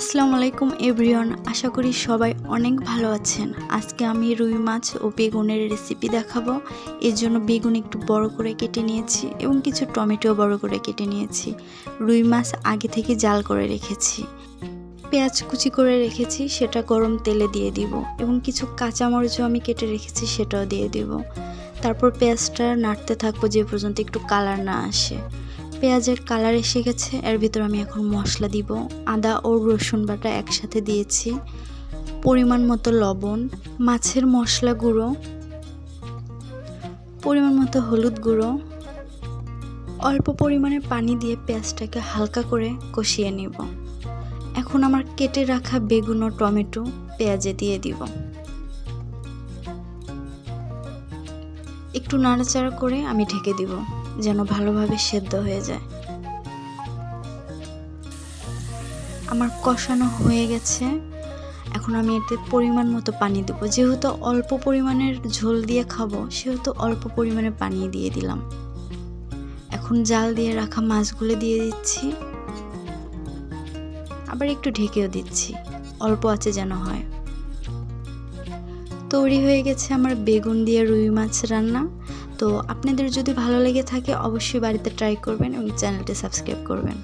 আসসালামু আলাইকুম এভরিওয়ান, আশা করি সবাই অনেক ভালো আছেন। আজকে আমি রুই মাছ ও বেগুনের রেসিপি দেখাবো। এর জন্য বেগুন একটু বড় করে কেটে নিয়েছি এবং কিছু টমেটো বড় করে কেটে নিয়েছি। রুই মাছ আগে থেকে জাল করে রেখেছি। পেঁয়াজ কুচি করে রেখেছি, সেটা গরম তেলে দিয়ে দিব এবং কিছু কাঁচামরিচও আমি কেটে রেখেছি, সেটাও দিয়ে দিব। তারপর পেঁয়াজটা নাড়তে থাকবো যে পর্যন্ত একটু কালার না আসে। পেঁয়াজের কালার এসে গেছে, এর ভিতর আমি এখন মশলা দিব। আদা ও রসুন বাটা একসাথে দিয়েছি, পরিমাণ মতো লবণ, মাছের মশলা গুঁড়ো, পরিমাণ মতো হলুদ গুঁড়ো, অল্প পরিমাণে পানি দিয়ে পেঁয়াজটাকে হালকা করে কষিয়ে নিব। এখন আমার কেটে রাখা বেগুন ও টমেটো পেঁয়াজে দিয়ে দিব। একটু নাড়াচাড়া করে আমি ঢেকে দিব যেন ভালোভাবে সেদ্ধ হয়ে যায়। আমার কষানো হয়ে গেছে, এখন আমি এতে পরিমাণ মতো পানি দেব। যেহেতু অল্প পরিমাণের ঝোল দিয়ে খাবো, সেহেতু অল্প পরিমাণে পানি দিয়ে দিলাম। এখন জাল দিয়ে রাখা মাছগুলো দিয়ে দিচ্ছি, আবার একটু ঢেকেও দিচ্ছি, অল্প আঁচে যেন হয়। তৈরি হয়ে গেছে আমার বেগুন দিয়ে রুই মাছ রান্না। তো আপনাদের যদি ভালো লেগে থাকে অবশ্যই বাড়িতে ট্রাই করবেন এবং চ্যানেলটি সাবস্ক্রাইব করবেন।